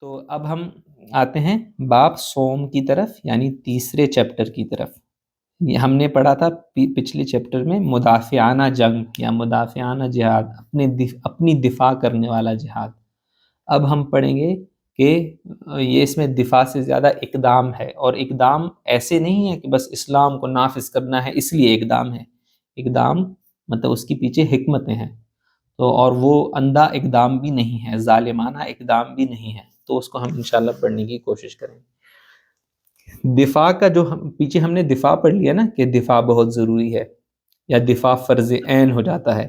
تو اب ہم آتے ہیں باب صوم کی طرف، یعنی تیسرے چیپٹر کی طرف۔ یہ ہم نے پڑھا تھا پچھلے چیپٹر میں مدافعانہ جنگ یا مدافعانہ جہاد، اپنی دفاع کرنے والا جہاد۔ اب ہم پڑھیں گے کہ یہ اس میں دفاع سے زیادہ اقدام ہے، اور اقدام ایسے نہیں ہے کہ بس اسلام کو نافذ کرنا ہے اس لیے اقدام ہے۔ اقدام مطلب اس کے پیچھے حکمتیں ہیں، تو اور وہ اندھا اقدام بھی نہیں ہے، ظالمانہ اقدام بھی نہیں ہے، تو اس کو ہم انشاءاللہ پڑھنے کی کوشش کریں گے۔ دفاع کا جو پیچھے ہم نے دفاع پڑھ لیا نا کہ دفاع بہت ضروری ہے یا دفاع فرض عین ہو جاتا ہے،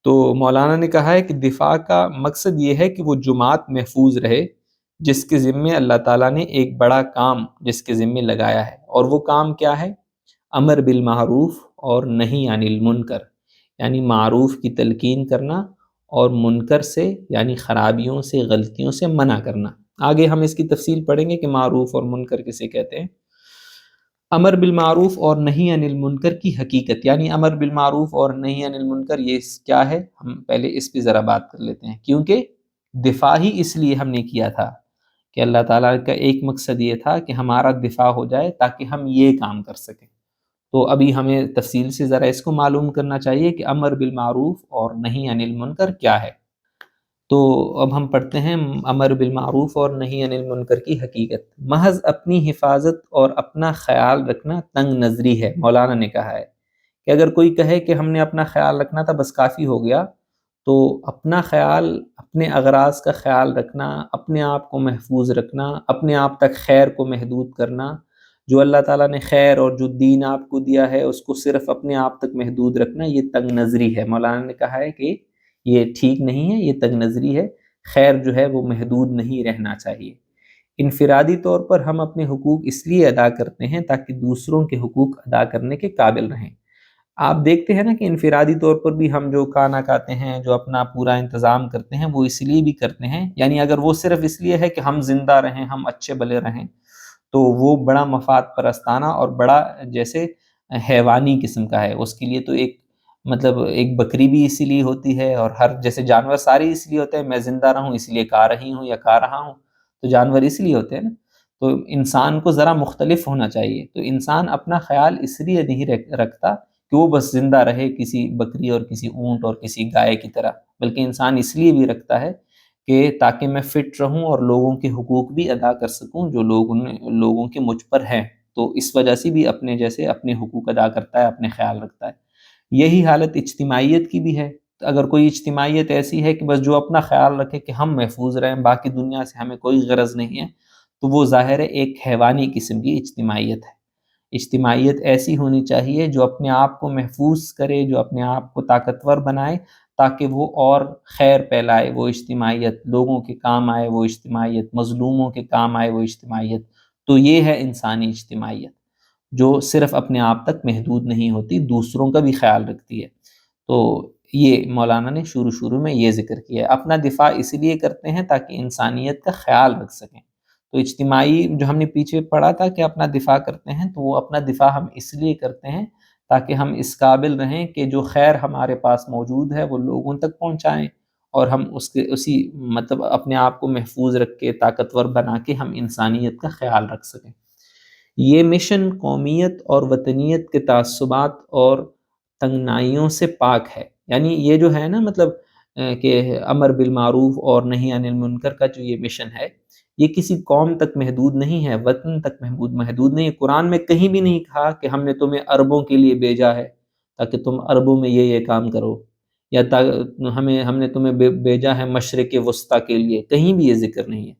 تو مولانا نے کہا ہے کہ دفاع کا مقصد یہ ہے کہ وہ جماعت محفوظ رہے جس کے ذمے اللہ تعالیٰ نے ایک بڑا کام جس کے ذمے لگایا ہے، اور وہ کام کیا ہے؟ امر بالمعروف اور نہی عن المنکر، یعنی معروف کی تلقین کرنا اور منکر سے یعنی خرابیوں سے، غلطیوں سے منع کرنا۔ آگے ہم اس کی تفصیل پڑھیں گے کہ معروف اور منکر کسے کہتے ہیں۔ امر بالمعروف اور نہی عن المنکر کی حقیقت، یعنی امر بالمعروف اور نہی عن المنکر یہ کیا ہے؟ ہم پہلے اس پہ ذرا بات کر لیتے ہیں، کیونکہ دفاع ہی اس لیے ہم نے کیا تھا کہ اللہ تعالیٰ کا ایک مقصد یہ تھا کہ ہمارا دفاع ہو جائے تاکہ ہم یہ کام کر سکیں۔ تو ابھی ہمیں تفصیل سے ذرا اس کو معلوم کرنا چاہیے کہ امر بالمعروف اور نہی عن المنکر کیا ہے۔ تو اب ہم پڑھتے ہیں امر بالمعروف اور نہی عن المنکر کی حقیقت۔ محض اپنی حفاظت اور اپنا خیال رکھنا تنگ نظری ہے۔ مولانا نے کہا ہے کہ اگر کوئی کہے کہ ہم نے اپنا خیال رکھنا تھا بس کافی ہو گیا، تو اپنا خیال، اپنے اغراض کا خیال رکھنا، اپنے آپ کو محفوظ رکھنا، اپنے آپ تک خیر کو محدود کرنا، جو اللہ تعالیٰ نے خیر اور جو دین آپ کو دیا ہے اس کو صرف اپنے آپ تک محدود رکھنا، یہ تنگ نظری ہے۔ مولانا نے کہا ہے کہ یہ ٹھیک نہیں ہے، یہ تنگ نظری ہے، خیر جو ہے وہ محدود نہیں رہنا چاہیے۔ انفرادی طور پر ہم اپنے حقوق اس لیے ادا کرتے ہیں تاکہ دوسروں کے حقوق ادا کرنے کے قابل رہیں۔ آپ دیکھتے ہیں نا کہ انفرادی طور پر بھی ہم جو کھانا کھاتے ہیں، جو اپنا پورا انتظام کرتے ہیں، وہ اس لیے بھی کرتے ہیں، یعنی اگر وہ صرف اس لیے ہے کہ ہم زندہ رہیں، ہم اچھے بھلے رہیں، تو وہ بڑا مفاد پرستانہ اور بڑا جیسے حیوانی قسم کا ہے۔ اس کے لیے تو ایک مطلب ایک بکری بھی اسی لیے ہوتی ہے، اور ہر جیسے جانور سارے اس لیے ہوتے ہیں، میں زندہ رہوں اس لیے کھا رہی ہوں یا کھا رہا ہوں، تو جانور اس لیے ہوتے ہیں نا۔ تو انسان کو ذرا مختلف ہونا چاہیے۔ تو انسان اپنا خیال اس لیے نہیں رکھتا کہ وہ بس زندہ رہے کسی بکری اور کسی اونٹ اور کسی گائے کی طرح، بلکہ انسان اس لیے بھی رکھتا ہے کہ تاکہ میں فٹ رہوں اور لوگوں کے حقوق بھی ادا کر سکوں جو لوگوں کے مجھ پر ہیں، تو اس وجہ سے بھی اپنے جیسے اپنے حقوق ادا کرتا ہے، اپنے خیال رکھتا ہے۔ یہی حالت اجتماعیت کی بھی ہے۔ اگر کوئی اجتماعیت ایسی ہے کہ بس جو اپنا خیال رکھے کہ ہم محفوظ رہیں، باقی دنیا سے ہمیں کوئی غرض نہیں ہے، تو وہ ظاہر ہے ایک حیوانی قسم کی اجتماعیت ہے۔ اجتماعیت ایسی ہونی چاہیے جو اپنے آپ کو محفوظ کرے، جو اپنے آپ کو طاقتور بنائے تاکہ وہ اور خیر پھیلائے، وہ اجتماعیت لوگوں کے کام آئے، وہ اجتماعیت مظلوموں کے کام آئے، وہ اجتماعیت۔ تو یہ ہے انسانی اجتماعیت جو صرف اپنے آپ تک محدود نہیں ہوتی، دوسروں کا بھی خیال رکھتی ہے۔ تو یہ مولانا نے شروع میں یہ ذکر کیا ہے، اپنا دفاع اس لیے کرتے ہیں تاکہ انسانیت کا خیال رکھ سکیں۔ تو اجتماعی جو ہم نے پیچھے پڑھا تھا کہ اپنا دفاع کرتے ہیں، تو وہ اپنا دفاع ہم اس لیے کرتے ہیں تاکہ ہم اس قابل رہیں کہ جو خیر ہمارے پاس موجود ہے وہ لوگوں تک پہنچائیں، اور ہم اسی مطلب اپنے آپ کو محفوظ رکھ کے طاقتور بنا کے ہم انسانیت کا خیال رکھ سکیں۔ یہ مشن قومیت اور وطنیت کے تعصبات اور تنگنائیوں سے پاک ہے۔ یعنی یہ جو ہے نا مطلب کہ امر بالمعروف اور نہی عن المنکر کا جو یہ مشن ہے، یہ کسی قوم تک محدود نہیں ہے، وطن تک محدود نہیں ہے۔ قرآن میں کہیں بھی نہیں کہا کہ ہم نے تمہیں عربوں کے لیے بھیجا ہے تاکہ تم عربوں میں یہ کام کرو، یا ہم نے تمہیں بھیجا ہے مشرق وسطیٰ کے لیے، کہیں بھی یہ ذکر نہیں ہے۔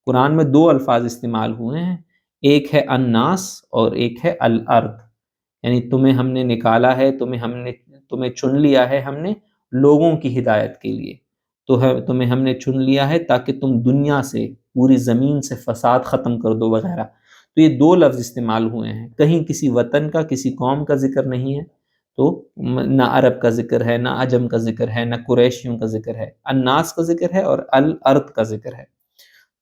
قرآن میں دو الفاظ استعمال ہوئے ہیں، ایک ہے الناس اور ایک ہے الارض، یعنی تمہیں ہم نے نکالا ہے، تمہیں چن لیا ہے ہم نے لوگوں کی ہدایت کے لیے، تو تمہیں ہم نے چن لیا ہے تاکہ تم دنیا سے، پوری زمین سے فساد ختم کر دو وغیرہ۔ تو یہ دو لفظ استعمال ہوئے ہیں، کہیں کسی وطن کا، کسی قوم کا ذکر نہیں ہے، تو نہ عرب کا ذکر ہے، نہ عجم کا ذکر ہے، نہ قریشیوں کا ذکر ہے، الناس کا ذکر ہے اور الارض کا ذکر ہے۔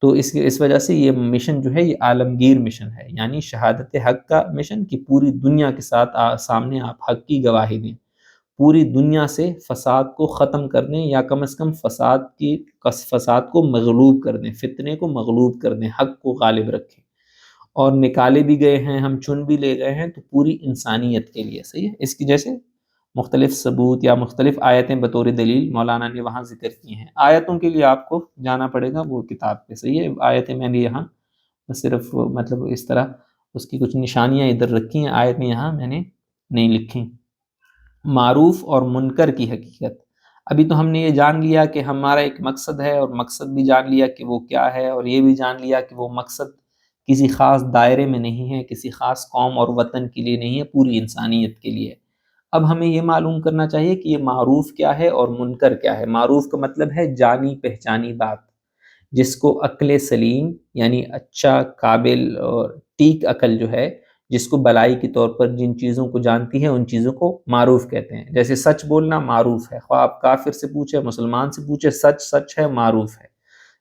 تو اس وجہ سے یہ مشن جو ہے یہ عالمگیر مشن ہے، یعنی شہادت حق کا مشن، کہ پوری دنیا کے ساتھ سامنے آپ حق کی گواہی دیں، پوری دنیا سے فساد کو ختم کر دیں، یا کم از کم فساد کو مغلوب کر دیں، فتنے کو مغلوب کر دیں، حق کو غالب رکھیں۔ اور نکالے بھی گئے ہیں، ہم چن بھی لے گئے ہیں، تو پوری انسانیت کے لیے، صحیح ہے۔ اس کی جیسے مختلف ثبوت یا مختلف آیتیں بطور دلیل مولانا نے وہاں ذکر کی ہیں۔ آیتوں کے لیے آپ کو جانا پڑے گا وہ کتاب پہ، صحیح ہے۔ آیتیں میں نے یہاں صرف مطلب اس طرح اس کی کچھ نشانیاں ادھر رکھی ہیں، آیتیں یہاں میں نے نہیں لکھی۔ معروف اور منکر کی حقیقت، ابھی تو ہم نے یہ جان لیا کہ ہمارا ایک مقصد ہے، اور مقصد بھی جان لیا کہ وہ کیا ہے، اور یہ بھی جان لیا کہ وہ مقصد کسی خاص دائرے میں نہیں ہے، کسی خاص قوم اور وطن کے لیے نہیں ہے، پوری انسانیت کے لیے۔ اب ہمیں یہ معلوم کرنا چاہیے کہ یہ معروف کیا ہے اور منکر کیا ہے۔ معروف کا مطلب ہے جانی پہچانی بات، جس کو عقل سلیم یعنی اچھا قابل اور ٹھیک عقل جو ہے، جس کو بلائی کے طور پر جن چیزوں کو جانتی ہے ان چیزوں کو معروف کہتے ہیں۔ جیسے سچ بولنا معروف ہے، خواہ آپ کافر سے پوچھے مسلمان سے پوچھے، سچ سچ ہے، معروف ہے۔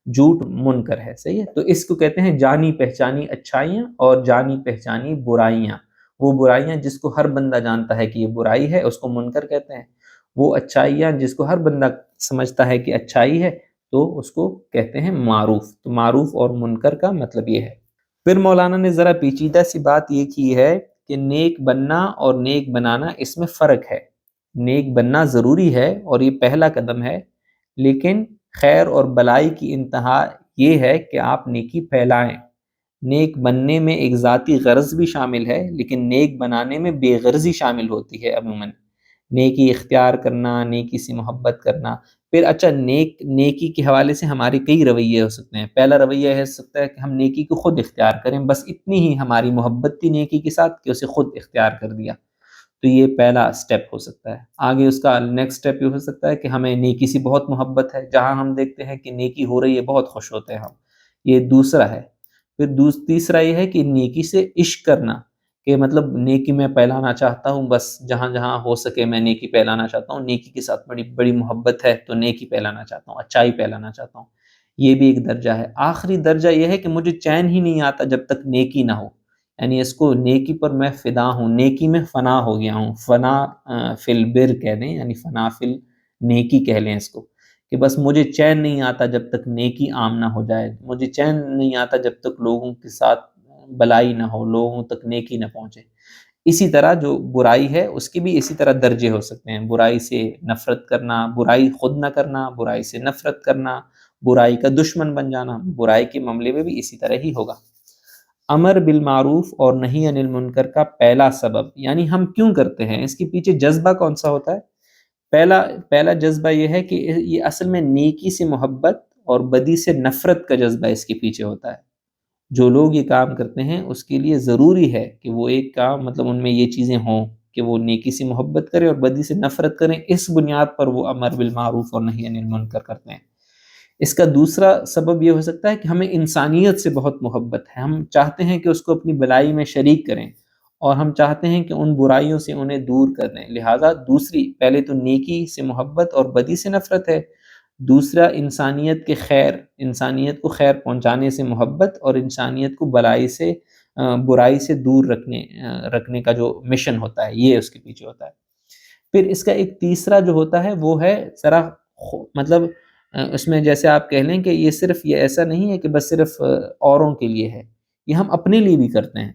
جھوٹ منکر ہے، صحیح ہے۔ تو اس کو کہتے ہیں جانی پہچانی اچھائیاں اور جانی پہچانی برائیاں۔ وہ برائیاں جس کو ہر بندہ جانتا ہے کہ یہ برائی ہے، اس کو منکر کہتے ہیں۔ وہ اچھائیاں جس کو ہر بندہ سمجھتا ہے کہ اچھائی ہے، تو اس کو کہتے ہیں معروف۔ تو معروف اور منکر کا مطلب یہ ہے۔ پھر مولانا نے ذرا پیچیدہ سی بات یہ کی ہے کہ نیک بننا اور نیک بنانا، اس میں فرق ہے۔ نیک بننا ضروری ہے اور یہ پہلا قدم ہے، لیکن خیر اور بلائی کی انتہا یہ ہے کہ آپ نیکی پھیلائیں۔ نیک بننے میں ایک ذاتی غرض بھی شامل ہے، لیکن نیک بنانے میں بے غرضی شامل ہوتی ہے عموماً۔ نیکی اختیار کرنا، نیکی سے محبت کرنا۔ پھر اچھا، نیکی کے حوالے سے ہمارے کئی رویے ہو سکتے ہیں۔ پہلا رویہ ہو سکتا ہے کہ ہم نیکی کو خود اختیار کریں، بس اتنی ہی ہماری محبت تھی نیکی کے ساتھ کہ اسے خود اختیار کر دیا، تو یہ پہلا سٹیپ ہو سکتا ہے۔ آگے اس کا نیکسٹ سٹیپ یہ ہو سکتا ہے کہ ہمیں نیکی سے بہت محبت ہے، جہاں ہم دیکھتے ہیں کہ نیکی ہو رہی ہے بہت خوش ہوتے ہیں ہم، یہ دوسرا ہے۔ پھر تیسرا یہ ہے کہ نیکی سے عشق کرنا، کہ مطلب نیکی میں پھیلانا چاہتا ہوں، بس جہاں جہاں ہو سکے میں نیکی پھیلانا چاہتا ہوں، نیکی کے ساتھ بڑی بڑی محبت ہے تو نیکی پھیلانا چاہتا ہوں، اچھائی پھیلانا چاہتا ہوں۔ یہ بھی ایک درجہ ہے۔ آخری درجہ یہ ہے کہ مجھے چین ہی نہیں آتا جب تک نیکی نہ ہو، یعنی اس کو نیکی پر میں فدا ہوں، نیکی میں فنا ہو گیا ہوں۔ فنا فی البر کہہ دیں، یعنی فنا فی نیکی کہہ لیں اس کو، کہ بس مجھے چین نہیں آتا جب تک نیکی عام نہ ہو جائے، مجھے چین نہیں آتا جب تک لوگوں کے ساتھ بلائی نہ ہو، لوگوں تک نیکی نہ پہنچے۔ اسی طرح جو برائی ہے اس کے بھی اسی طرح درجے ہو سکتے ہیں۔ برائی سے نفرت کرنا، برائی خود نہ کرنا، برائی سے نفرت کرنا، برائی کا دشمن بن جانا، برائی کے معاملے میں بھی اسی طرح ہی ہوگا۔ امر بالمعروف اور نہی عن المنکر کا پہلا سبب، یعنی ہم کیوں کرتے ہیں، اس کے پیچھے جذبہ کون سا ہوتا ہے؟ پہلا جذبہ یہ ہے کہ یہ اصل میں نیکی سے محبت اور بدی سے نفرت کا جذبہ اس کے پیچھے ہوتا ہے۔ جو لوگ یہ کام کرتے ہیں اس کے لیے ضروری ہے کہ وہ ایک کام مطلب ان میں یہ چیزیں ہوں کہ وہ نیکی سے محبت کریں اور بدی سے نفرت کریں، اس بنیاد پر وہ امر بالمعروف اور نہی عن المنکر کرتے ہیں۔ اس کا دوسرا سبب یہ ہو سکتا ہے کہ ہمیں انسانیت سے بہت محبت ہے، ہم چاہتے ہیں کہ اس کو اپنی بلائی میں شریک کریں، اور ہم چاہتے ہیں کہ ان برائیوں سے انہیں دور کر دیں۔ لہٰذا پہلے تو نیکی سے محبت اور بدی سے نفرت ہے، دوسرا انسانیت کو خیر پہنچانے سے محبت، اور انسانیت کو برائی سے دور رکھنے کا جو مشن ہوتا ہے یہ اس کے پیچھے ہوتا ہے۔ پھر اس کا ایک تیسرا جو ہوتا ہے وہ ہے ذرا مطلب اس میں جیسے آپ کہہ لیں کہ یہ ایسا نہیں ہے کہ بس صرف اوروں کے لیے ہے، یہ ہم اپنے لیے بھی کرتے ہیں،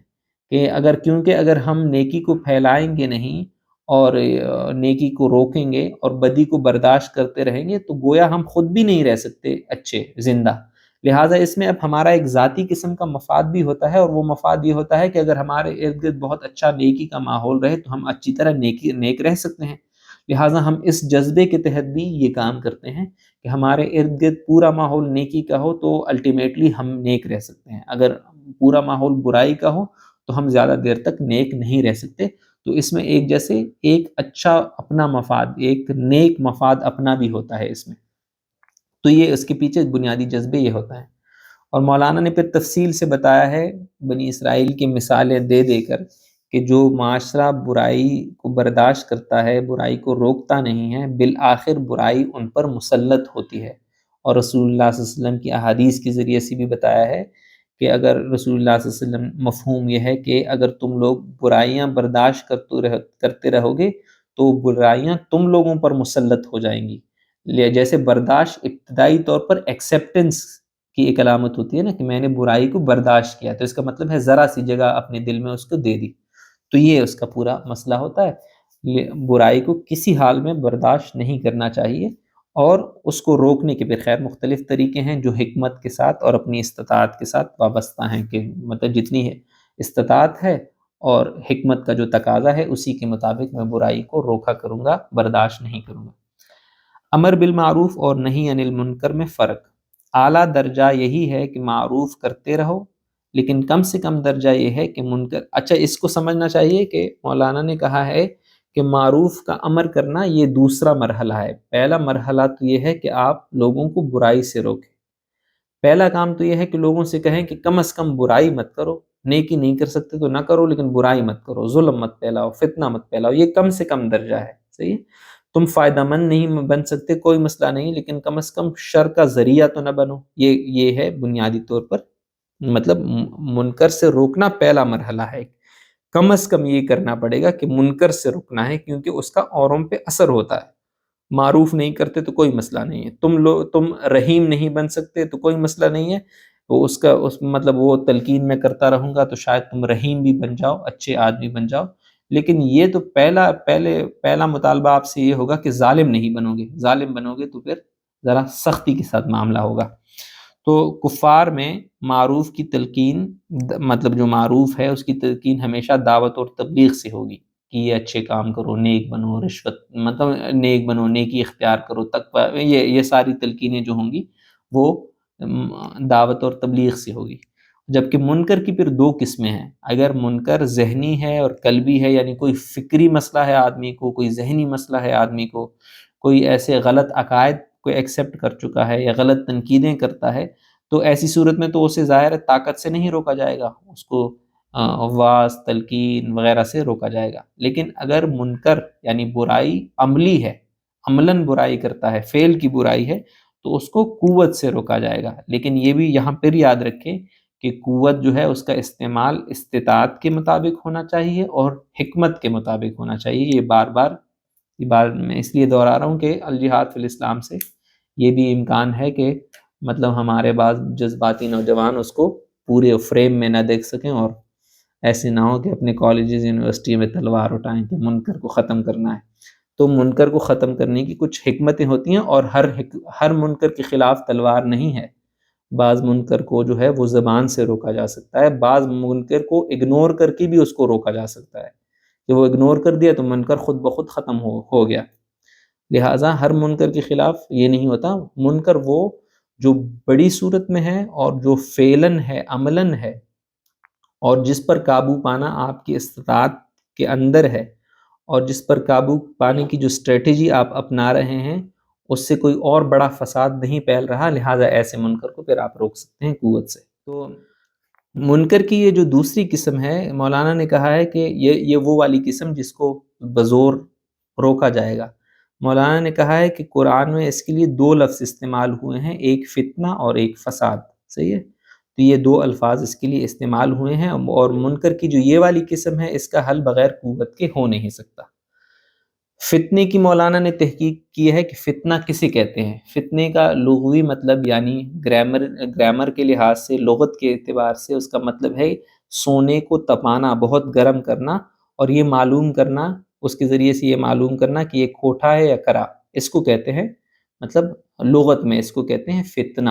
کہ اگر ہم نیکی کو پھیلائیں گے نہیں اور نیکی کو روکیں گے اور بدی کو برداشت کرتے رہیں گے تو گویا ہم خود بھی نہیں رہ سکتے اچھے زندہ۔ لہٰذا اس میں اب ہمارا ایک ذاتی قسم کا مفاد بھی ہوتا ہے، اور وہ مفاد یہ ہوتا ہے کہ اگر ہمارے ارد گرد بہت اچھا نیکی کا ماحول رہے تو ہم اچھی طرح نیک رہ سکتے ہیں۔ لہٰذا ہم اس جذبے کے تحت بھی یہ کام کرتے ہیں کہ ہمارے ارد گرد پورا ماحول نیکی کا ہو تو الٹیمیٹلی ہم نیک رہ سکتے ہیں، اگر پورا ماحول برائی کا ہو تو ہم زیادہ دیر تک نیک نہیں رہ سکتے۔ تو اس میں ایک اچھا اپنا مفاد، ایک نیک مفاد اپنا بھی ہوتا ہے اس میں۔ تو یہ اس کے پیچھے بنیادی جذبے یہ ہوتا ہے۔ اور مولانا نے پھر تفصیل سے بتایا ہے بنی اسرائیل کی مثالیں دے دے کر کہ جو معاشرہ برائی کو برداشت کرتا ہے، برائی کو روکتا نہیں ہے، بالآخر برائی ان پر مسلط ہوتی ہے۔ اور رسول اللہ صلی اللہ علیہ وسلم کی احادیث کے ذریعے سے بھی بتایا ہے کہ اگر رسول اللہ صلی اللہ علیہ وسلم مفہوم یہ ہے کہ اگر تم لوگ برائیاں برداشت کرتے رہو گے تو برائیاں تم لوگوں پر مسلط ہو جائیں گی۔ جیسے برداشت ابتدائی طور پر ایکسیپٹنس کی ایک علامت ہوتی ہے نا، کہ میں نے برائی کو برداشت کیا، تو اس کا مطلب ہے ذرا سی جگہ اپنے دل میں اس کو دے دی، تو یہ اس کا پورا مسئلہ ہوتا ہے۔ برائی کو کسی حال میں برداشت نہیں کرنا چاہیے، اور اس کو روکنے کے بھی خیر مختلف طریقے ہیں جو حکمت کے ساتھ اور اپنی استطاعت کے ساتھ وابستہ ہیں، کہ مطلب جتنی ہے استطاعت ہے اور حکمت کا جو تقاضا ہے اسی کے مطابق میں برائی کو روکا کروں گا، برداشت نہیں کروں گا۔ امر بالمعروف اور نہی عن المنکر میں فرق۔ اعلیٰ درجہ یہی ہے کہ معروف کرتے رہو، لیکن کم سے کم درجہ یہ ہے کہ منکر، اچھا اس کو سمجھنا چاہیے کہ مولانا نے کہا ہے کہ معروف کا امر کرنا یہ دوسرا مرحلہ ہے۔ پہلا مرحلہ تو یہ ہے کہ آپ لوگوں کو برائی سے روکیں۔ پہلا کام تو یہ ہے کہ لوگوں سے کہیں کہ کم از کم برائی مت کرو، نیکی نہیں کر سکتے تو نہ کرو لیکن برائی مت کرو، ظلم مت پھیلاؤ، فتنہ مت پھیلاؤ، یہ کم سے کم درجہ ہے، صحیح ہے؟ تم فائدہ مند نہیں بن سکتے کوئی مسئلہ نہیں، لیکن کم از کم شر کا ذریعہ تو نہ بنو۔ یہ ہے بنیادی طور پر، مطلب منکر سے روکنا پہلا مرحلہ ہے، کم از کم یہ کرنا پڑے گا کہ منکر سے رکنا ہے، کیونکہ اس کا اوروں پہ اثر ہوتا ہے۔ معروف نہیں کرتے تو کوئی مسئلہ نہیں ہے، تم رحیم نہیں بن سکتے تو کوئی مسئلہ نہیں ہے، وہ اس مطلب وہ تلقین میں کرتا رہوں گا تو شاید تم رحیم بھی بن جاؤ، اچھے آدمی بن جاؤ، لیکن یہ تو پہلا مطالبہ آپ سے یہ ہوگا کہ ظالم نہیں بنو گے، ظالم بنو گے تو پھر ذرا سختی کے ساتھ معاملہ ہوگا۔ تو کفار میں معروف کی تلقین، مطلب جو معروف ہے اس کی تلقین ہمیشہ دعوت اور تبلیغ سے ہوگی، کہ یہ اچھے کام کرو، نیک بنو، رشوت مطلب نیک بنو، نیکی اختیار کرو، تقوی، یہ ساری تلقینیں جو ہوں گی وہ دعوت اور تبلیغ سے ہوگی۔ جبکہ منکر کی پھر دو قسمیں ہیں، اگر منکر ذہنی ہے اور قلبی ہے، یعنی کوئی فکری مسئلہ ہے آدمی کو، کوئی ذہنی مسئلہ ہے آدمی کو، کوئی ایسے غلط عقائد کو ایکسیپٹ کر چکا ہے یا غلط تنقیدیں کرتا ہے، تو ایسی صورت میں تو اسے ظاہر طاقت سے نہیں روکا جائے گا، اس کو وعظ، تلقین وغیرہ سے روکا جائے گا۔ لیکن اگر منکر یعنی برائی عملی ہے، عملاً برائی کرتا ہے، فعل کی برائی ہے، تو اس کو قوت سے روکا جائے گا۔ لیکن یہ بھی یہاں پھر یاد رکھیں کہ قوت جو ہے اس کا استعمال استطاعت کے مطابق ہونا چاہیے اور حکمت کے مطابق ہونا چاہیے۔ یہ بار میں اس لیے دہرا رہا ہوں کہ الجہاد فی الاسلام سے یہ بھی امکان ہے کہ مطلب ہمارے بعض جذباتی نوجوان اس کو پورے فریم میں نہ دیکھ سکیں، اور ایسے نہ ہو کہ اپنے کالجز یونیورسٹی میں تلوار اٹھائیں کہ منکر کو ختم کرنا ہے۔ تو منکر کو ختم کرنے کی کچھ حکمتیں ہوتی ہیں، اور ہر منکر کے خلاف تلوار نہیں ہے۔ بعض منکر کو جو ہے وہ زبان سے روکا جا سکتا ہے، بعض منکر کو اگنور کر کے بھی اس کو روکا جا سکتا ہے، کہ وہ اگنور کر دیا تو منکر خود بخود ختم ہو گیا۔ لہٰذا ہر منکر کے خلاف یہ نہیں ہوتا، منکر وہ جو بڑی صورت میں ہے اور جو فعلاً ہے، عملاً ہے، اور جس پر قابو پانا آپ کی استطاعت کے اندر ہے، اور جس پر قابو پانے کی جو اسٹریٹجی آپ اپنا رہے ہیں اس سے کوئی اور بڑا فساد نہیں پھیل رہا، لہٰذا ایسے منکر کو پھر آپ روک سکتے ہیں قوت سے۔ تو منکر کی یہ جو دوسری قسم ہے، مولانا نے کہا ہے کہ یہ وہ والی قسم جس کو بزور روکا جائے گا۔ مولانا نے کہا ہے کہ قرآن میں اس کے لیے دو لفظ استعمال ہوئے ہیں، ایک فتنہ اور ایک فساد، صحیح ہے؟ تو یہ دو الفاظ اس کے لیے استعمال ہوئے ہیں، اور منکر کی جو یہ والی قسم ہے اس کا حل بغیر قوت کے ہو نہیں سکتا۔ فتنے کی مولانا نے تحقیق کی ہے کہ فتنہ کسے کہتے ہیں۔ فتنے کا لغوی مطلب یعنی گرامر کے لحاظ سے، لغت کے اعتبار سے اس کا مطلب ہے سونے کو تپانا، بہت گرم کرنا، اور یہ معلوم کرنا، اس کے ذریعے سے یہ معلوم کرنا کہ یہ کھوٹا ہے یا کرا، اس کو کہتے ہیں، مطلب لغت میں اس کو کہتے ہیں فتنہ۔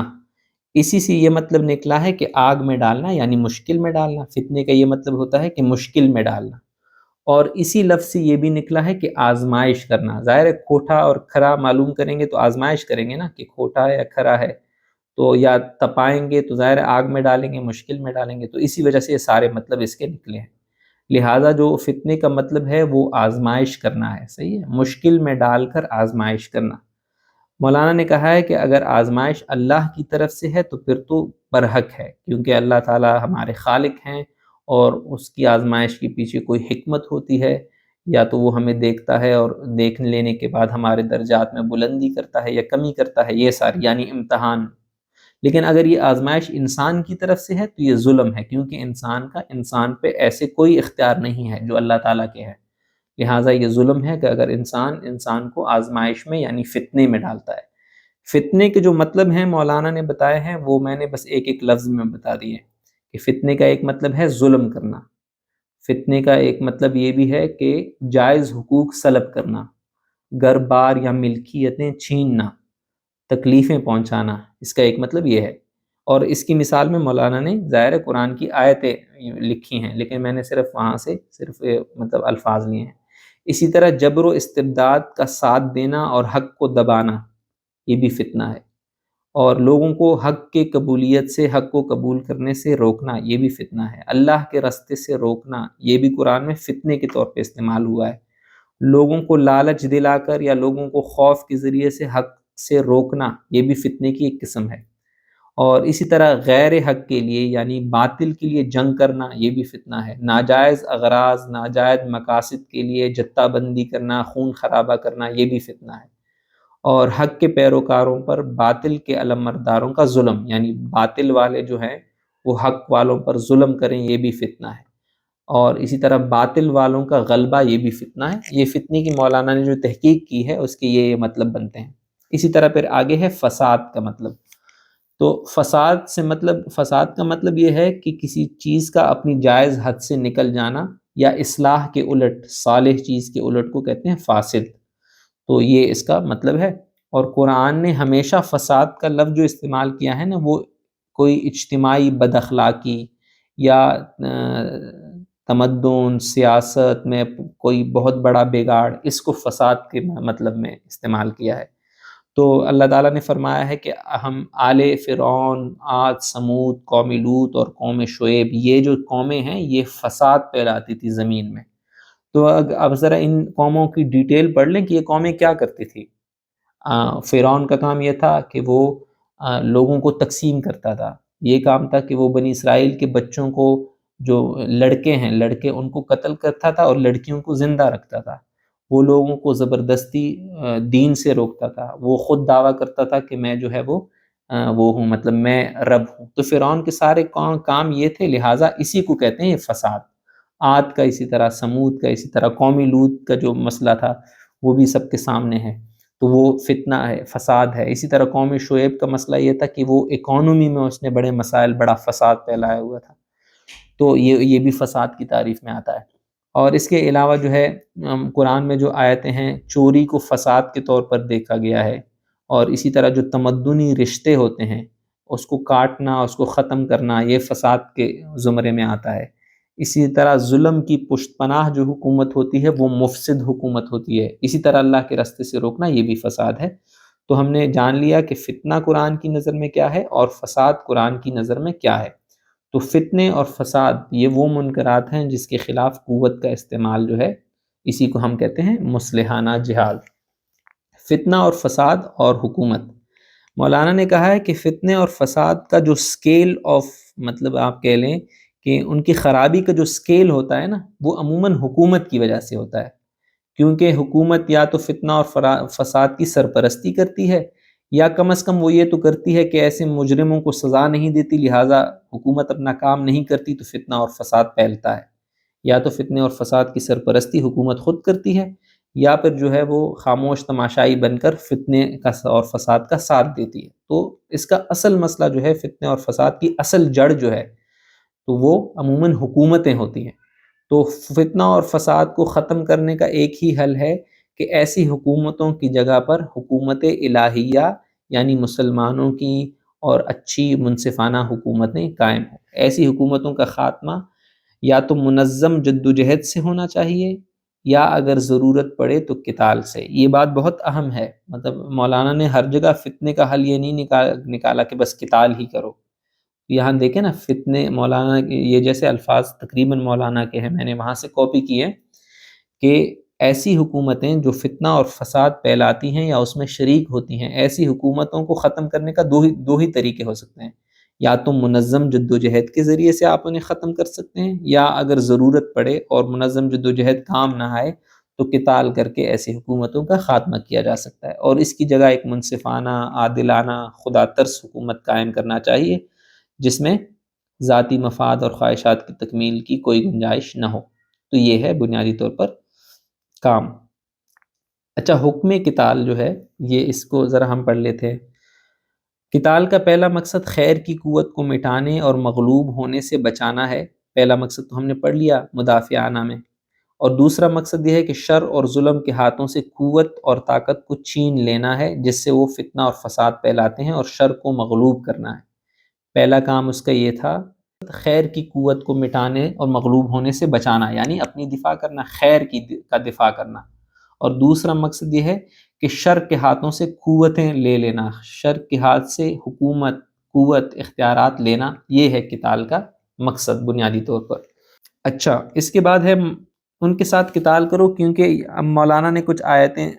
اسی سے یہ مطلب نکلا ہے کہ آگ میں ڈالنا یعنی مشکل میں ڈالنا، فتنے کا یہ مطلب ہوتا ہے کہ مشکل میں ڈالنا۔ اور اسی لفظ سے یہ بھی نکلا ہے کہ آزمائش کرنا۔ ظاہر ہے کھوٹا اور کھرا معلوم کریں گے تو آزمائش کریں گے نا کہ کھوٹا ہے یا کھرا ہے، تو یا تپائیں گے تو ظاہر ہے آگ میں ڈالیں گے، مشکل میں ڈالیں گے، تو اسی وجہ سے یہ سارے مطلب اس کے نکلے ہیں۔ لہٰذا جو فتنے کا مطلب ہے وہ آزمائش کرنا ہے، صحیح ہے، مشکل میں ڈال کر آزمائش کرنا۔ مولانا نے کہا ہے کہ اگر آزمائش اللہ کی طرف سے ہے تو پھر تو برحق ہے، کیونکہ اللہ تعالی ہمارے خالق ہیں، اور اس کی آزمائش کے پیچھے کوئی حکمت ہوتی ہے، یا تو وہ ہمیں دیکھتا ہے اور دیکھ لینے کے بعد ہمارے درجات میں بلندی کرتا ہے یا کمی کرتا ہے، یہ ساری یعنی امتحان۔ لیکن اگر یہ آزمائش انسان کی طرف سے ہے تو یہ ظلم ہے، کیونکہ انسان پہ ایسے کوئی اختیار نہیں ہے جو اللہ تعالیٰ کے ہے۔ لہٰذا یہ ظلم ہے کہ اگر انسان کو آزمائش میں یعنی فتنے میں ڈالتا ہے۔ فتنے کے جو مطلب ہیں مولانا نے بتائے ہیں، وہ میں نے بس ایک ایک لفظ میں بتا دیے کہ فتنے کا ایک مطلب ہے ظلم کرنا، فتنے کا ایک مطلب یہ بھی ہے کہ جائز حقوق سلب کرنا، گھر بار یا ملکیتیں چھیننا، تکلیفیں پہنچانا، اس کا ایک مطلب یہ ہے۔ اور اس کی مثال میں مولانا نے ظاہر قرآن کی آیتیں لکھی ہیں، لیکن میں نے صرف وہاں سے مطلب الفاظ لیے ہیں۔ اسی طرح جبر و استبداد کا ساتھ دینا اور حق کو دبانا، یہ بھی فتنہ ہے، اور لوگوں کو حق کے قبولیت سے، حق کو قبول کرنے سے روکنا، یہ بھی فتنہ ہے۔ اللہ کے راستے سے روکنا، یہ بھی قرآن میں فتنے کے طور پہ استعمال ہوا ہے۔ لوگوں کو لالچ دلا کر یا لوگوں کو خوف کے ذریعے سے حق سے روکنا، یہ بھی فتنے کی ایک قسم ہے۔ اور اسی طرح غیر حق کے لیے یعنی باطل کے لیے جنگ کرنا، یہ بھی فتنہ ہے۔ ناجائز اغراض، ناجائز مقاصد کے لیے جتہ بندی کرنا، خون خرابہ کرنا، یہ بھی فتنہ ہے۔ اور حق کے پیروکاروں پر باطل کے علمبرداروں کا ظلم، یعنی باطل والے جو ہیں وہ حق والوں پر ظلم کریں، یہ بھی فتنہ ہے۔ اور اسی طرح باطل والوں کا غلبہ، یہ بھی فتنہ ہے۔ یہ فتنے کی مولانا نے جو تحقیق کی ہے اس کے یہ مطلب بنتے ہیں۔ اسی طرح پھر آگے ہے فساد کا مطلب۔ تو فساد کا مطلب یہ ہے کہ کسی چیز کا اپنی جائز حد سے نکل جانا، یا اصلاح کے الٹ، صالح چیز کے الٹ کو کہتے ہیں فاسد۔ تو یہ اس کا مطلب ہے۔ اور قرآن نے ہمیشہ فساد کا لفظ جو استعمال کیا ہے نا، وہ کوئی اجتماعی بد اخلاقی یا تمدن، سیاست میں کوئی بہت بڑا بگاڑ، اس کو فساد کے مطلب میں استعمال کیا ہے۔ تو اللہ تعالیٰ نے فرمایا ہے کہ ہم آل فرعون، عاد، سمود، قوم لوط اور قوم شعیب، یہ جو قومیں ہیں یہ فساد پھیلاتی تھی زمین میں۔ تو اب ذرا ان قوموں کی ڈیٹیل پڑھ لیں کہ یہ قومیں کیا کرتی تھی۔ فرعون کا کام یہ تھا کہ وہ لوگوں کو تقسیم کرتا تھا۔ یہ کام تھا کہ وہ بنی اسرائیل کے بچوں کو، جو لڑکے ہیں، لڑکے ان کو قتل کرتا تھا اور لڑکیوں کو زندہ رکھتا تھا۔ وہ لوگوں کو زبردستی دین سے روکتا تھا۔ وہ خود دعویٰ کرتا تھا کہ میں جو ہے وہ ہوں، مطلب میں رب ہوں۔ تو فرعون کے سارے کام یہ تھے، لہٰذا اسی کو کہتے ہیں یہ فساد۔ عاد کا اسی طرح، سمود کا اسی طرح، قومی لوط کا جو مسئلہ تھا وہ بھی سب کے سامنے ہے، تو وہ فتنہ ہے، فساد ہے۔ اسی طرح قوم شعیب کا مسئلہ یہ تھا کہ وہ اکانومی میں اس نے بڑے مسائل، بڑا فساد پھیلایا ہوا تھا، تو یہ بھی فساد کی تعریف میں آتا ہے۔ اور اس کے علاوہ جو ہے قرآن میں جو آیتیں ہیں، چوری کو فساد کے طور پر دیکھا گیا ہے، اور اسی طرح جو تمدنی رشتے ہوتے ہیں اس کو کاٹنا، اس کو ختم کرنا، یہ فساد کے زمرے میں آتا ہے۔ اسی طرح ظلم کی پشت پناہ جو حکومت ہوتی ہے وہ مفسد حکومت ہوتی ہے۔ اسی طرح اللہ کے راستے سے روکنا، یہ بھی فساد ہے۔ تو ہم نے جان لیا کہ فتنہ قرآن کی نظر میں کیا ہے اور فساد قرآن کی نظر میں کیا ہے۔ تو فتنے اور فساد یہ وہ منکرات ہیں جس کے خلاف قوت کا استعمال جو ہے، اسی کو ہم کہتے ہیں مصلحانہ جہاد۔ فتنہ اور فساد اور حکومت، مولانا نے کہا ہے کہ فتنے اور فساد کا جو سکیل آف، مطلب آپ کہہ لیں کہ ان کی خرابی کا جو سکیل ہوتا ہے نا، وہ عموماً حکومت کی وجہ سے ہوتا ہے، کیونکہ حکومت یا تو فتنہ اور فساد کی سرپرستی کرتی ہے، یا کم از کم وہ یہ تو کرتی ہے کہ ایسے مجرموں کو سزا نہیں دیتی، لہٰذا حکومت اپنا کام نہیں کرتی تو فتنہ اور فساد پھیلتا ہے۔ یا تو فتنے اور فساد کی سرپرستی حکومت خود کرتی ہے، یا پھر جو ہے وہ خاموش تماشائی بن کر فتنے کا اور فساد کا ساتھ دیتی ہے۔ تو اس کا اصل مسئلہ جو ہے، فتنے اور فساد کی اصل جڑ جو ہے، تو وہ عموماً حکومتیں ہوتی ہیں۔ تو فتنہ اور فساد کو ختم کرنے کا ایک ہی حل ہے کہ ایسی حکومتوں کی جگہ پر حکومت الہیہ، یعنی مسلمانوں کی اور اچھی منصفانہ حکومتیں قائم ہوں۔ ایسی حکومتوں کا خاتمہ یا تو منظم جدوجہد سے ہونا چاہیے، یا اگر ضرورت پڑے تو قتال سے۔ یہ بات بہت اہم ہے، مطلب مولانا نے ہر جگہ فتنے کا حل یہ نہیں نکالا کہ بس قتال ہی کرو۔ یہاں دیکھیں نا، فتنے، مولانا یہ جیسے الفاظ تقریباً مولانا کے ہیں، میں نے وہاں سے کاپی کیے، کہ ایسی حکومتیں جو فتنہ اور فساد پھیلاتی ہیں یا اس میں شریک ہوتی ہیں، ایسی حکومتوں کو ختم کرنے کا دو ہی طریقے ہو سکتے ہیں۔ یا تو منظم جدوجہد کے ذریعے سے آپ انہیں ختم کر سکتے ہیں، یا اگر ضرورت پڑے اور منظم جدوجہد کام نہ آئے تو قتال کر کے ایسی حکومتوں کا خاتمہ کیا جا سکتا ہے، اور اس کی جگہ ایک منصفانہ، عادلانہ، خدا ترس حکومت قائم کرنا چاہیے، جس میں ذاتی مفاد اور خواہشات کی تکمیل کی کوئی گنجائش نہ ہو۔ تو یہ ہے بنیادی طور پر کام۔ اچھا، حکم قتال جو ہے یہ اس کو ذرا ہم پڑھ لیتے ہیں۔ قتال کا پہلا مقصد خیر کی قوت کو مٹانے اور مغلوب ہونے سے بچانا ہے۔ پہلا مقصد تو ہم نے پڑھ لیا مدافعانہ میں۔ اور دوسرا مقصد یہ ہے کہ شر اور ظلم کے ہاتھوں سے قوت اور طاقت کو چھین لینا ہے، جس سے وہ فتنہ اور فساد پھیلاتے ہیں، اور شر کو مغلوب کرنا ہے۔ پہلا کام اس کا یہ تھا، خیر کی قوت کو مٹانے اور مغلوب ہونے سے بچانا، یعنی اپنی دفاع کرنا، خیر کا دفاع کرنا۔ اور دوسرا مقصد یہ ہے کہ شر کے ہاتھوں سے قوتیں لے لینا، شر کے ہاتھ سے حکومت، قوت، اختیارات لینا، یہ ہے قتال کا مقصد بنیادی طور پر۔ اچھا، اس کے بعد ہے ان کے ساتھ قتال کرو، کیونکہ اب مولانا نے کچھ آیتیں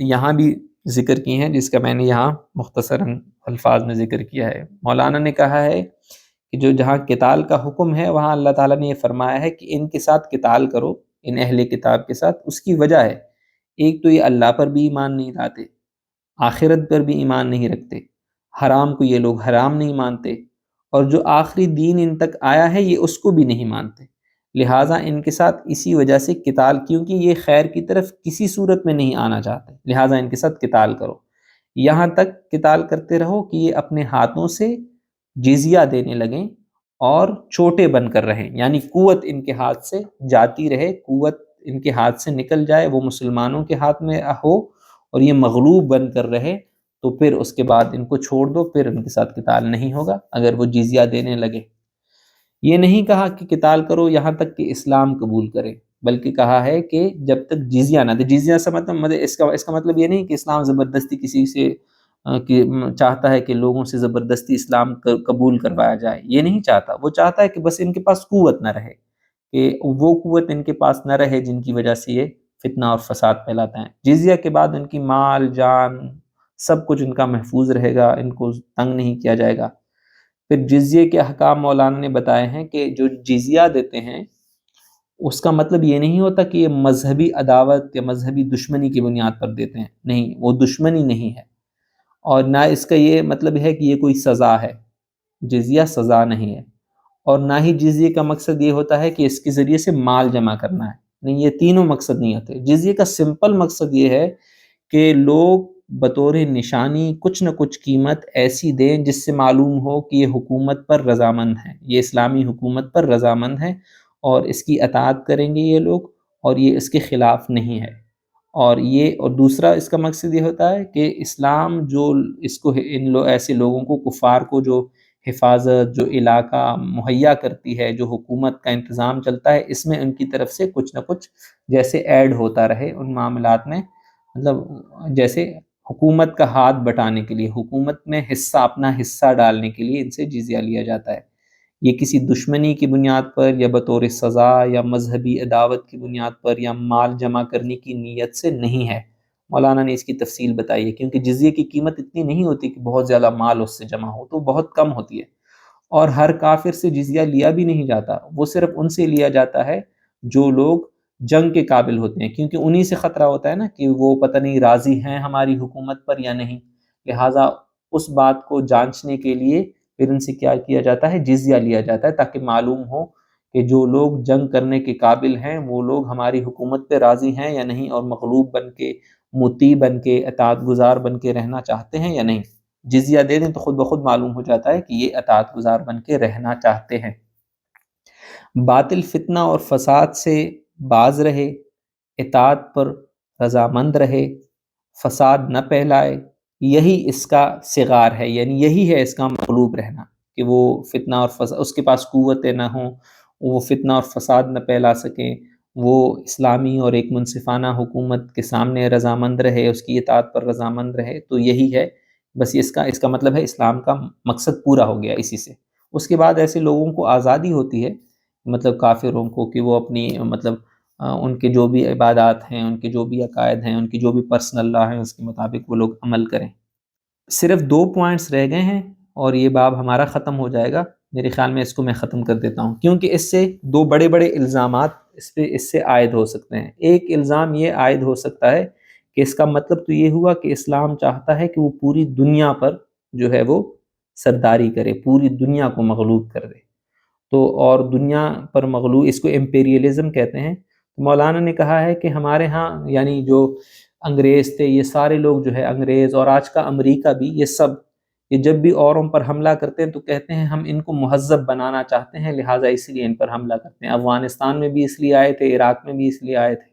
یہاں بھی ذکر کی ہیں جس کا میں نے یہاں مختصراً الفاظ میں ذکر کیا ہے۔ مولانا نے کہا ہے کہ جو جہاں قتال کا حکم ہے وہاں اللہ تعالیٰ نے یہ فرمایا ہے کہ ان کے ساتھ قتال کرو، ان اہل کتاب کے ساتھ۔ اس کی وجہ ہے، ایک تو یہ اللہ پر بھی ایمان نہیں لاتے، آخرت پر بھی ایمان نہیں رکھتے، حرام کو یہ لوگ حرام نہیں مانتے، اور جو آخری دین ان تک آیا ہے یہ اس کو بھی نہیں مانتے۔ لہٰذا ان کے ساتھ اسی وجہ سے قتال، کیونکہ یہ خیر کی طرف کسی صورت میں نہیں آنا چاہتے، لہٰذا ان کے ساتھ قتال کرو۔ یہاں تک قتال کرتے رہو کہ یہ اپنے ہاتھوں سے جزیہ دینے لگیں اور چھوٹے بن کر رہیں، یعنی قوت ان کے ہاتھ سے جاتی رہے، قوت ان کے ہاتھ سے نکل جائے، وہ مسلمانوں کے ہاتھ میں ہو اور یہ مغلوب بن کر رہے، تو پھر اس کے بعد ان کو چھوڑ دو، پھر ان کے ساتھ قتال نہیں ہوگا اگر وہ جزیہ دینے لگے۔ یہ نہیں کہا کہ قتال کرو یہاں تک کہ اسلام قبول کرے، بلکہ کہا ہے کہ جب تک جزیہ نہ دے۔ جزیہ سے مطلب اس کا مطلب یہ نہیں کہ اسلام زبردستی کسی سے کہ چاہتا ہے کہ لوگوں سے زبردستی اسلام قبول کروایا جائے، یہ نہیں چاہتا۔ وہ چاہتا ہے کہ بس ان کے پاس قوت نہ رہے، کہ وہ قوت ان کے پاس نہ رہے جن کی وجہ سے یہ فتنہ اور فساد پھیلاتے ہیں۔ جزیہ کے بعد ان کی مال، جان، سب کچھ ان کا محفوظ رہے گا، ان کو تنگ نہیں کیا جائے گا۔ پھر جزیے کے احکام مولانا نے بتائے ہیں کہ جو جزیہ دیتے ہیں اس کا مطلب یہ نہیں ہوتا کہ یہ مذہبی عداوت یا مذہبی دشمنی کی بنیاد پر دیتے ہیں، نہیں، وہ دشمنی نہیں ہے، اور نہ اس کا یہ مطلب ہے کہ یہ کوئی سزا ہے، جزیہ سزا نہیں ہے، اور نہ ہی جزیے کا مقصد یہ ہوتا ہے کہ اس کے ذریعے سے مال جمع کرنا ہے، نہیں، یہ تینوں مقصد نہیں ہوتے۔ جزیے کا سمپل مقصد یہ ہے کہ لوگ بطور نشانی کچھ نہ کچھ قیمت ایسی دیں جس سے معلوم ہو کہ یہ حکومت پر رضامند ہیں، یہ اسلامی حکومت پر رضامند ہیں، اور اس کی اطاعت کریں گے یہ لوگ، اور یہ اس کے خلاف نہیں ہے۔ اور دوسرا اس کا مقصد یہ ہوتا ہے کہ اسلام جو اس کو ایسے لوگوں کو، کفار کو، جو حفاظت، جو علاقہ مہیا کرتی ہے، جو حکومت کا انتظام چلتا ہے، اس میں ان کی طرف سے کچھ نہ کچھ جیسے ایڈ ہوتا رہے ان معاملات میں، مطلب جیسے حکومت کا ہاتھ بٹانے کے لیے، حکومت میں اپنا حصہ ڈالنے کے لیے ان سے جزیہ لیا جاتا ہے۔ یہ کسی دشمنی کی بنیاد پر یا بطور سزا یا مذہبی عداوت کی بنیاد پر یا مال جمع کرنے کی نیت سے نہیں ہے۔ مولانا نے اس کی تفصیل بتائی ہے، کیونکہ جزیے کی قیمت اتنی نہیں ہوتی کہ بہت زیادہ مال اس سے جمع ہو، تو بہت کم ہوتی ہے، اور ہر کافر سے جزیہ لیا بھی نہیں جاتا، وہ صرف ان سے لیا جاتا ہے جو لوگ جنگ کے قابل ہوتے ہیں، کیونکہ انہی سے خطرہ ہوتا ہے نا کہ وہ پتہ نہیں راضی ہیں ہماری حکومت پر یا نہیں، لہٰذا اس بات کو جانچنے کے لیے پھر ان سے کیا کیا جاتا ہے، جزیہ لیا جاتا ہے، تاکہ معلوم ہو کہ جو لوگ جنگ کرنے کے قابل ہیں وہ لوگ ہماری حکومت پہ راضی ہیں یا نہیں، اور مغلوب بن کے، مطیع بن کے، اطاعت گزار بن کے رہنا چاہتے ہیں یا نہیں۔ جزیہ دے دیں تو خود بخود معلوم ہو جاتا ہے کہ یہ اطاعت گزار بن کے رہنا چاہتے ہیں۔ باطل، فتنہ اور فساد سے باز رہے، اطاعت پر رضامند رہے، فساد نہ پھیلائے، یہی اس کا صغار ہے، یعنی یہی ہے اس کا مغلوب رہنا، کہ وہ فتنہ اور فساد، اس کے پاس قوتیں نہ ہوں، وہ فتنہ اور فساد نہ پھیلا سکیں، وہ اسلامی اور ایک منصفانہ حکومت کے سامنے رضامند رہے، اس کی اطاعت پر رضامند رہے، تو یہی ہے بس اس کا مطلب ہے اسلام کا مقصد پورا ہو گیا اسی سے۔ اس کے بعد ایسے لوگوں کو آزادی ہوتی ہے، مطلب کافروں کو، کہ وہ اپنی مطلب ان کے جو بھی عبادات ہیں، ان کے جو بھی عقائد ہیں، ان کی جو بھی پرسنل لا ہیں، اس کے مطابق وہ لوگ عمل کریں۔ صرف 2 پوائنٹس رہ گئے ہیں اور یہ باب ہمارا ختم ہو جائے گا، میرے خیال میں اس کو میں ختم کر دیتا ہوں، کیونکہ اس سے 2 بڑے بڑے الزامات اس سے عائد ہو سکتے ہیں۔ ایک الزام یہ عائد ہو سکتا ہے کہ اس کا مطلب تو یہ ہوا کہ اسلام چاہتا ہے کہ وہ پوری دنیا پر جو ہے وہ سرداری کرے، پوری دنیا کو مغلوب کر دے، تو اور دنیا پر مغلوب، اس کو امپیریلزم کہتے ہیں، مولانا نے کہا ہے کہ ہمارے ہاں یعنی جو انگریز تھے، یہ سارے لوگ جو ہے انگریز اور آج کا امریکہ بھی، یہ سب یہ جب بھی اوروں پر حملہ کرتے ہیں تو کہتے ہیں ہم ان کو مہذب بنانا چاہتے ہیں، لہٰذا اس لیے ان پر حملہ کرتے ہیں۔ افغانستان میں بھی اس لیے آئے تھے، عراق میں بھی اس لیے آئے تھے،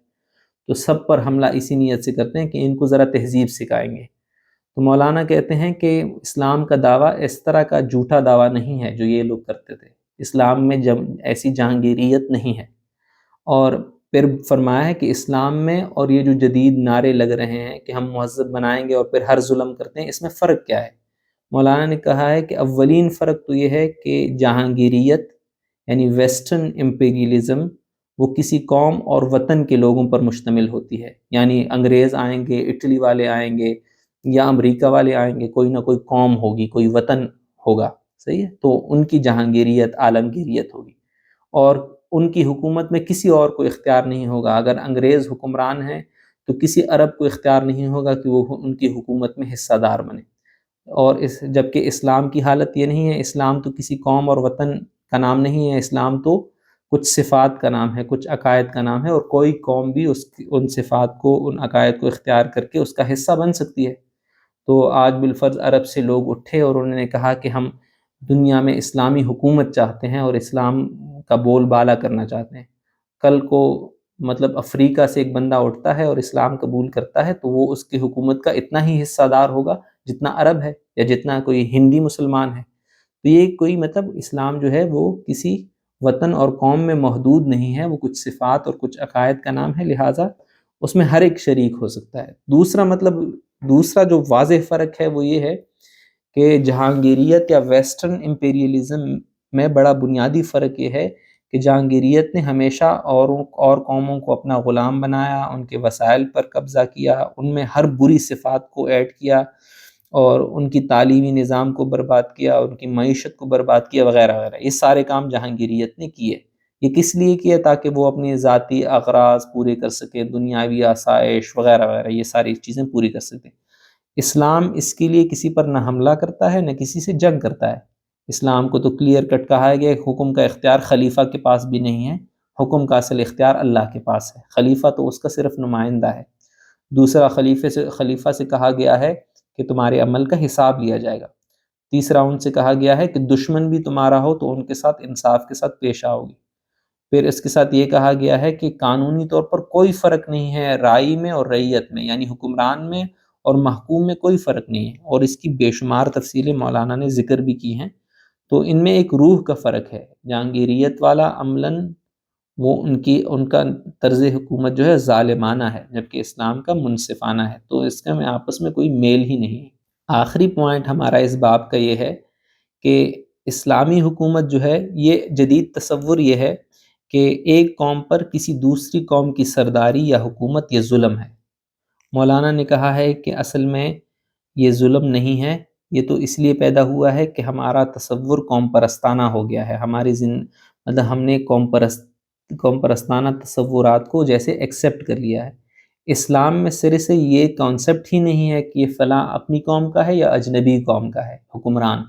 تو سب پر حملہ اسی نیت سے کرتے ہیں کہ ان کو ذرا تہذیب سکھائیں گے۔ تو مولانا کہتے ہیں کہ اسلام کا دعویٰ اس طرح کا جھوٹا دعویٰ نہیں ہے جو یہ لوگ کرتے تھے، اسلام میں ایسی جہانگیریت نہیں ہے۔ اور پھر فرمایا ہے کہ اسلام میں اور یہ جو جدید نعرے لگ رہے ہیں کہ ہم مہذب بنائیں گے اور پھر ہر ظلم کرتے ہیں، اس میں فرق کیا ہے؟ مولانا نے کہا ہے کہ اولین فرق تو یہ ہے کہ جہانگیریت یعنی ویسٹرن امپیریلزم وہ کسی قوم اور وطن کے لوگوں پر مشتمل ہوتی ہے، یعنی انگریز آئیں گے، اٹلی والے آئیں گے یا امریکہ والے آئیں گے، کوئی نہ کوئی قوم ہوگی، کوئی وطن ہوگا، صحیح ہے، تو ان کی جہانگیریت عالمگیریت ہوگی، اور ان کی حکومت میں کسی اور کو اختیار نہیں ہوگا۔ اگر انگریز حکمران ہیں تو کسی عرب کو اختیار نہیں ہوگا کہ وہ ان کی حکومت میں حصہ دار بنے۔ اور جبکہ اسلام کی حالت یہ نہیں ہے، اسلام تو کسی قوم اور وطن کا نام نہیں ہے، اسلام تو کچھ صفات کا نام ہے، کچھ عقائد کا نام ہے، اور کوئی قوم بھی ان صفات کو، ان عقائد کو اختیار کر کے اس کا حصہ بن سکتی ہے۔ تو آج بالفرض عرب سے لوگ اٹھے اور انہوں نے کہا کہ ہم دنیا میں اسلامی حکومت چاہتے ہیں اور اسلام کا بول بالا کرنا چاہتے ہیں۔ کل کو مطلب افریقہ سے ایک بندہ اٹھتا ہے اور اسلام قبول کرتا ہے تو وہ اس کی حکومت کا اتنا ہی حصہ دار ہوگا جتنا عرب ہے یا جتنا کوئی ہندی مسلمان ہے۔ تو یہ کوئی مطلب اسلام جو ہے وہ کسی وطن اور قوم میں محدود نہیں ہے، وہ کچھ صفات اور کچھ عقائد کا نام ہے، لہٰذا اس میں ہر ایک شریک ہو سکتا ہے۔ دوسرا جو واضح فرق ہے وہ یہ ہے کہ جہانگیریت یا ویسٹرن امپیریلزم میں بڑا بنیادی فرق یہ ہے کہ جہانگیریت نے ہمیشہ اور قوموں کو اپنا غلام بنایا، ان کے وسائل پر قبضہ کیا، ان میں ہر بری صفات کو ایڈ کیا اور ان کی تعلیمی نظام کو برباد کیا، ان کی معیشت کو برباد کیا، وغیرہ وغیرہ۔ یہ سارے کام جہانگیریت نے کیے۔ یہ کس لیے کیے؟ تاکہ وہ اپنے ذاتی اغراض پورے کر سکے، دنیاوی آسائش وغیرہ وغیرہ، یہ ساری چیزیں پوری کر سکیں۔ اسلام اس کے لیے کسی پر نہ حملہ کرتا ہے نہ کسی سے جنگ کرتا ہے۔ اسلام کو تو کلیئر کٹ کہا گیا کہ حکم کا اختیار خلیفہ کے پاس بھی نہیں ہے، حکم کا اصل اختیار اللہ کے پاس ہے، خلیفہ تو اس کا صرف نمائندہ ہے۔ دوسرا، خلیفہ سے کہا گیا ہے کہ تمہارے عمل کا حساب لیا جائے گا۔ تیسرا، ان سے کہا گیا ہے کہ دشمن بھی تمہارا ہو تو ان کے ساتھ انصاف کے ساتھ پیش آؤ گی۔ پھر اس کے ساتھ یہ کہا گیا ہے کہ قانونی طور پر کوئی فرق نہیں ہے رائی میں اور رعیت میں، یعنی حکمران میں اور محکوم میں کوئی فرق نہیں ہے، اور اس کی بے شمار تفصیلیں مولانا نے ذکر بھی کی ہیں۔ تو ان میں ایک روح کا فرق ہے، جہانگیریت والا عملاً وہ ان کا طرز حکومت جو ہے ظالمانہ ہے، جبکہ اسلام کا منصفانہ ہے، تو اس کا میں آپس میں کوئی میل ہی نہیں ہے۔ آخری پوائنٹ ہمارا اس باب کا یہ ہے کہ اسلامی حکومت جو ہے، یہ جدید تصور یہ ہے کہ ایک قوم پر کسی دوسری قوم کی سرداری یا حکومت یہ ظلم ہے۔ مولانا نے کہا ہے کہ اصل میں یہ ظلم نہیں ہے، یہ تو اس لیے پیدا ہوا ہے کہ ہمارا تصور قوم پرستانہ ہو گیا ہے، مطلب ہم نے قوم پرستانہ تصورات کو جیسے ایکسیپٹ کر لیا ہے۔ اسلام میں سرے سے یہ کانسیپٹ ہی نہیں ہے کہ یہ فلاں اپنی قوم کا ہے یا اجنبی قوم کا ہے حکمران۔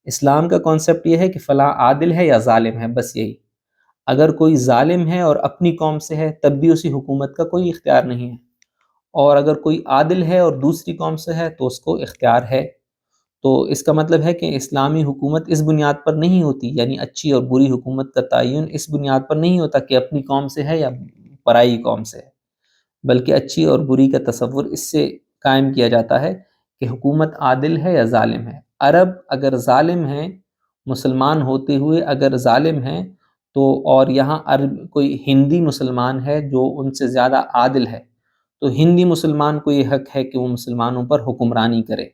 اسلام کا کانسیپٹ یہ ہے کہ فلاں عادل ہے یا ظالم ہے، بس یہی۔ اگر کوئی ظالم ہے اور اپنی قوم سے ہے تب بھی اسی حکومت کا کوئی اختیار نہیں ہے، اور اگر کوئی عادل ہے اور دوسری قوم سے ہے تو اس کو اختیار ہے۔ تو اس کا مطلب ہے کہ اسلامی حکومت اس بنیاد پر نہیں ہوتی، یعنی اچھی اور بری حکومت کا تعین اس بنیاد پر نہیں ہوتا کہ اپنی قوم سے ہے یا پرائی قوم سے ہے، بلکہ اچھی اور بری کا تصور اس سے قائم کیا جاتا ہے کہ حکومت عادل ہے یا ظالم ہے۔ عرب اگر ظالم ہیں، مسلمان ہوتے ہوئے اگر ظالم ہیں، تو اور یہاں عرب کوئی ہندی مسلمان ہے جو ان سے زیادہ عادل ہے، تو ہندی مسلمان کو یہ حق ہے کہ وہ مسلمانوں پر حکمرانی کرے۔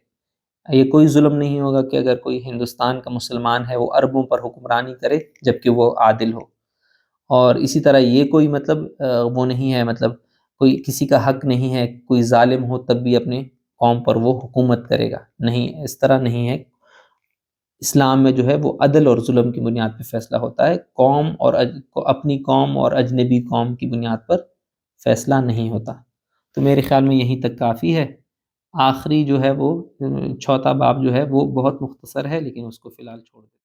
یہ کوئی ظلم نہیں ہوگا کہ اگر کوئی ہندوستان کا مسلمان ہے وہ عربوں پر حکمرانی کرے جبکہ وہ عادل ہو۔ اور اسی طرح یہ کوئی مطلب وہ نہیں ہے، مطلب کوئی کسی کا حق نہیں ہے کوئی ظالم ہو تب بھی اپنے قوم پر وہ حکومت کرے گا، نہیں، اس طرح نہیں ہے۔ اسلام میں جو ہے وہ عدل اور ظلم کی بنیاد پہ فیصلہ ہوتا ہے، اپنی قوم اور اجنبی قوم کی بنیاد پر فیصلہ نہیں ہوتا۔ تو میرے خیال میں یہیں تک کافی ہے۔ آخری جو ہے وہ چوتھا باب جو ہے وہ بہت مختصر ہے، لیکن اس کو فی الحال چھوڑ دیں۔